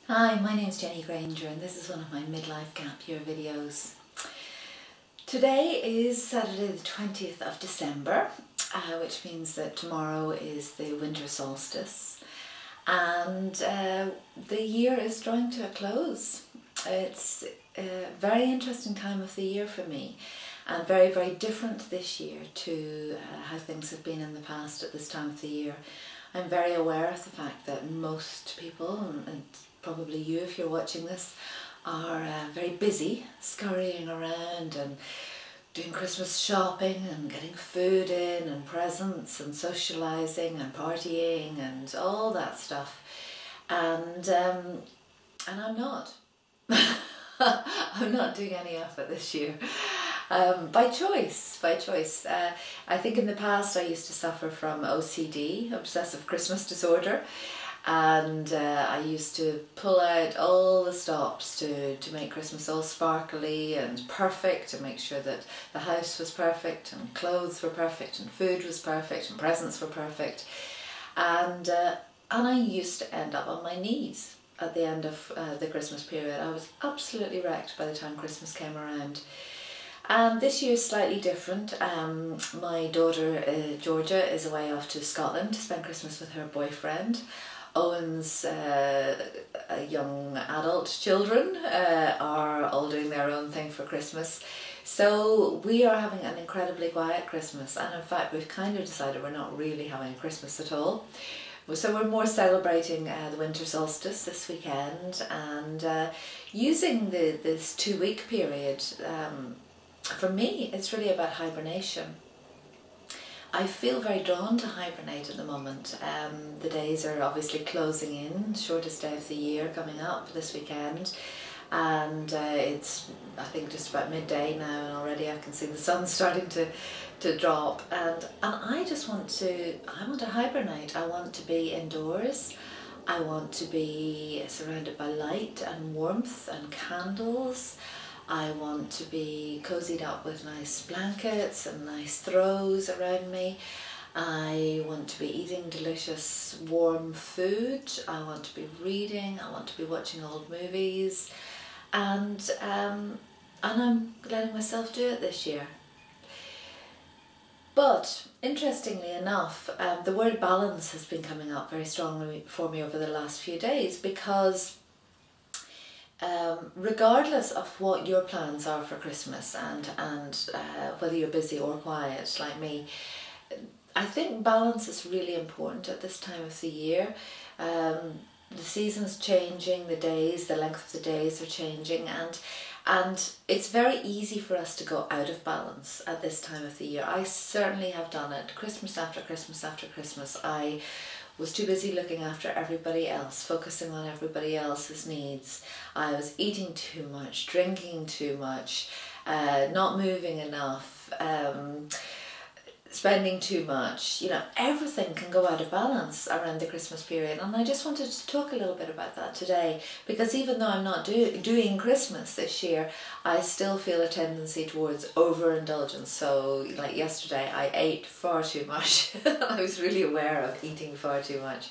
Hi, my name's Jenny Grainger and this is one of my midlife gap year videos. Today is Saturday the 20th of December, which means that tomorrow is the winter solstice and the year is drawing to a close. It's a very interesting time of the year for me and very, very different this year to how things have been in the past at this time of the year. I'm very aware of the fact that most people, and probably you if you're watching this, are very busy scurrying around and doing Christmas shopping and getting food in and presents and socialising and partying and all that stuff. And I'm not. I'm not doing any of it this year. By choice. I think in the past I used to suffer from OCD, obsessive Christmas disorder, and I used to pull out all the stops to make Christmas all sparkly and perfect, to make sure that the house was perfect and clothes were perfect and food was perfect and presents were perfect, and I used to end up on my knees at the end of the Christmas period. I was absolutely wrecked by the time Christmas came around. And this year is slightly different. My daughter Georgia is away off to Scotland to spend Christmas with her boyfriend. Owen's young adult children are all doing their own thing for Christmas. So we are having an incredibly quiet Christmas, and in fact we've kind of decided we're not really having a Christmas at all. So we're more celebrating the winter solstice this weekend and using this 2-week period. For me, it's really about hibernation. I feel very drawn to hibernate at the moment. The days are obviously closing in, shortest day of the year coming up this weekend, and it's, I think, just about midday now, and already I can see the sun starting to drop, and I just want to hibernate. I want to be indoors. I want to be surrounded by light and warmth and candles. I want to be cozied up with nice blankets and nice throws around me. I want to be eating delicious warm food. I want to be reading. I want to be watching old movies, and I'm letting myself do it this year. But interestingly enough, the word balance has been coming up very strongly for me over the last few days, because regardless of what your plans are for Christmas and whether you're busy or quiet like me, I think balance is really important at this time of the year. The season's changing, the days, the length of the days are changing, and it's very easy for us to go out of balance at this time of the year. I certainly have done it. Christmas after Christmas after Christmas, I was too busy looking after everybody else, focusing on everybody else's needs. I was eating too much, drinking too much, not moving enough, spending too much. You know, everything can go out of balance around the Christmas period, and I just wanted to talk a little bit about that today, because even though I'm not doing Christmas this year, I still feel a tendency towards overindulgence. So like yesterday I ate far too much. I was really aware of eating far too much.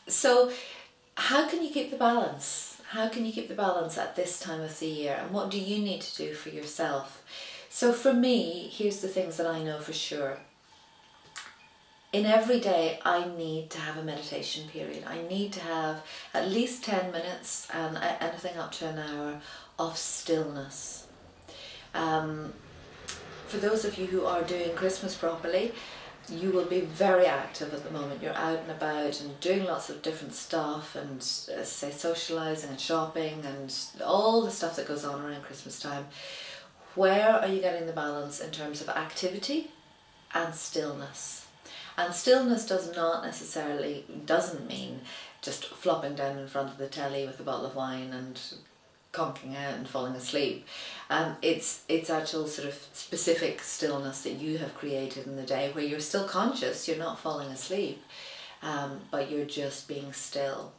So how can you keep the balance? How can you keep the balance at this time of the year, and what do you need to do for yourself? So for me, here's the things that I know for sure. In every day, I need to have a meditation period. I need to have at least 10 minutes and anything up to an hour of stillness. For those of you who are doing Christmas properly, you will be very active at the moment. You're out and about and doing lots of different stuff and, say, socialising and shopping and all the stuff that goes on around Christmas time. Where are you getting the balance in terms of activity and stillness? And stillness doesn't mean just flopping down in front of the telly with a bottle of wine and conking out and falling asleep. It's actual sort of specific stillness that you have created in the day, where you're still conscious, you're not falling asleep, but you're just being still.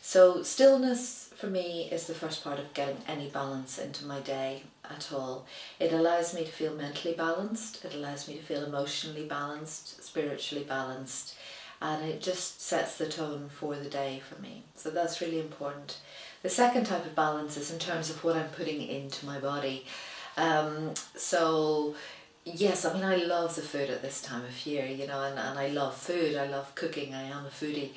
So stillness for me is the first part of getting any balance into my day at all. It allows me to feel mentally balanced, it allows me to feel emotionally balanced, spiritually balanced, and it just sets the tone for the day for me. So that's really important. The second type of balance is in terms of what I'm putting into my body. So yes, I mean, I love the food at this time of year, you know, and I love food, I love cooking, I am a foodie.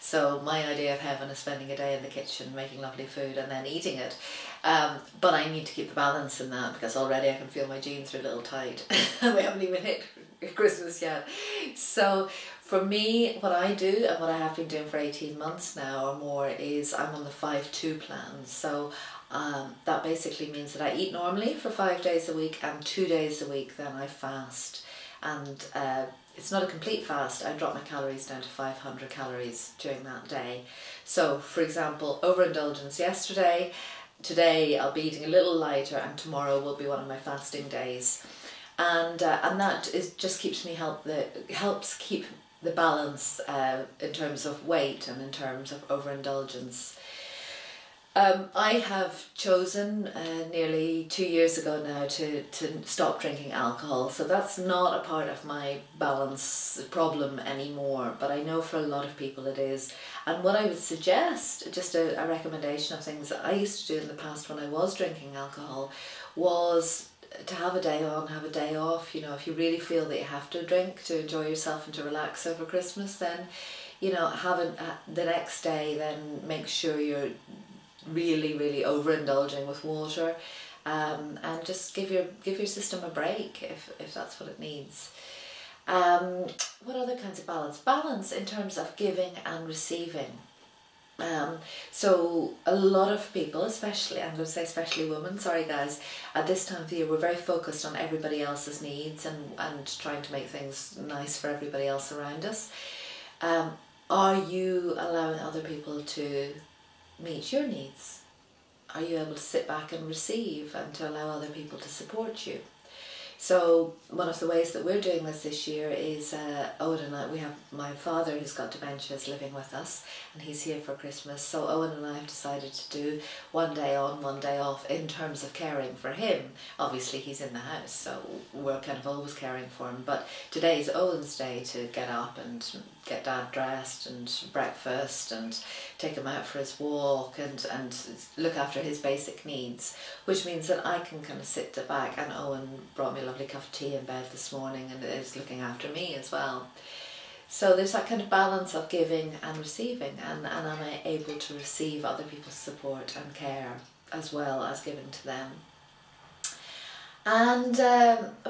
So my idea of heaven is spending a day in the kitchen making lovely food and then eating it. But I need to keep the balance in that, because already I can feel my jeans are a little tight. We haven't even hit Christmas yet. So for me, what I do and what I have been doing for 18 months now or more is I'm on the 5-2 plan. So that basically means that I eat normally for 5 days a week, and 2 days a week then I fast. And it's not a complete fast. I drop my calories down to 500 calories during that day. So for example, overindulgence yesterday, today I'll be eating a little lighter, and tomorrow will be one of my fasting days. And that just keeps me helps keep the balance in terms of weight and in terms of overindulgence. I have chosen nearly 2 years ago now to stop drinking alcohol, so that's not a part of my balance problem anymore, but I know for a lot of people it is. And what I would suggest, just a recommendation of things that I used to do in the past when I was drinking alcohol, was to have a day on, have a day off. You know, if you really feel that you have to drink to enjoy yourself and to relax over Christmas, then, you know, having the next day, then make sure you're really overindulging with water, and just give your system a break if that's what it needs. What other kinds of balance? Balance in terms of giving and receiving. So a lot of people, especially, I'm going to say especially women, sorry guys, at this time of the year we're very focused on everybody else's needs and trying to make things nice for everybody else around us. Are you allowing other people to meet your needs? Are you able to sit back and receive and to allow other people to support you? So one of the ways that we're doing this year is Owen and I, we have my father who's got dementia is living with us, and he's here for Christmas. So Owen and I have decided to do 1 day on, 1 day off in terms of caring for him. Obviously he's in the house, so we're kind of always caring for him. But today's Owen's day to get up and get Dad dressed and breakfast and take him out for his walk and look after his basic needs, which means that I can kind of sit back, and Owen brought me a lovely cup of tea in bed this morning and is looking after me as well. So there's that kind of balance of giving and receiving, and am I able to receive other people's support and care as well as giving to them. And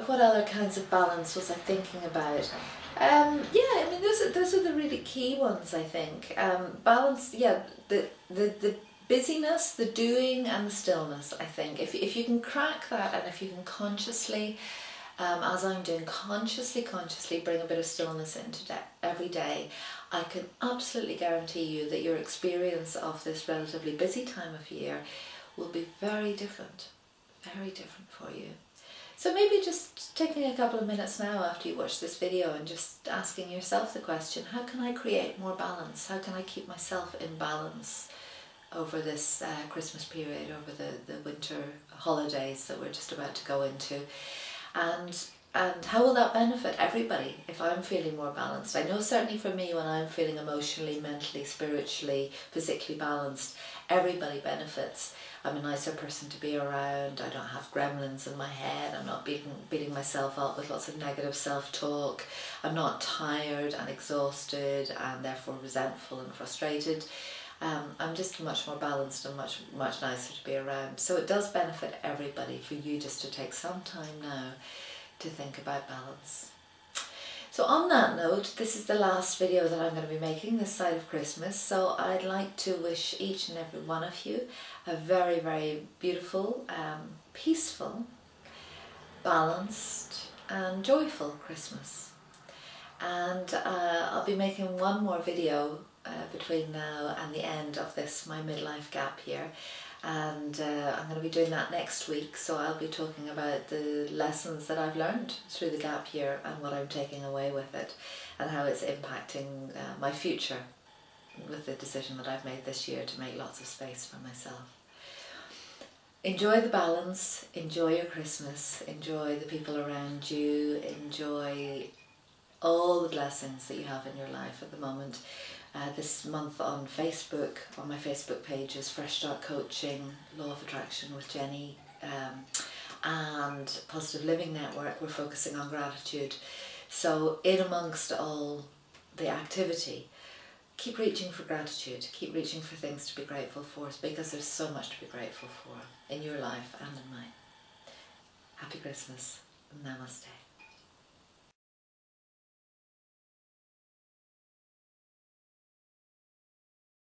what other kinds of balance was I thinking about? Yeah, I mean those are the really key ones, I think. Balance, yeah, the busyness, the doing and the stillness, I think. If you can crack that, and if you can consciously, as I'm doing, consciously bring a bit of stillness into every day, I can absolutely guarantee you that your experience of this relatively busy time of year will be very different for you. So maybe just taking a couple of minutes now after you watch this video and just asking yourself the question, how can I create more balance? How can I keep myself in balance over this Christmas period, over the winter holidays that we're just about to go into? And how will that benefit everybody if I'm feeling more balanced? I know certainly for me, when I'm feeling emotionally, mentally, spiritually, physically balanced, everybody benefits. I'm a nicer person to be around. I don't have gremlins in my head. I'm not beating myself up with lots of negative self-talk. I'm not tired and exhausted and therefore resentful and frustrated. I'm just much more balanced and much nicer to be around. So it does benefit everybody for you just to take some time now to think about balance. So on that note, this is the last video that I'm going to be making this side of Christmas, so I'd like to wish each and every one of you a very beautiful, peaceful, balanced and joyful Christmas. And I'll be making one more video between now and the end of this, my midlife gap year. And I'm going to be doing that next week, so I'll be talking about the lessons that I've learned through the gap year and what I'm taking away with it and how it's impacting my future with the decision that I've made this year to make lots of space for myself. Enjoy the balance, enjoy your Christmas, enjoy the people around you, enjoy all the blessings that you have in your life at the moment. This month on Facebook, on my Facebook page, is Fresh Start Coaching, Law of Attraction with Jenny, and Positive Living Network. We're focusing on gratitude. So in amongst all the activity, keep reaching for gratitude, keep reaching for things to be grateful for, because there's so much to be grateful for in your life and in mine. Happy Christmas. Namaste.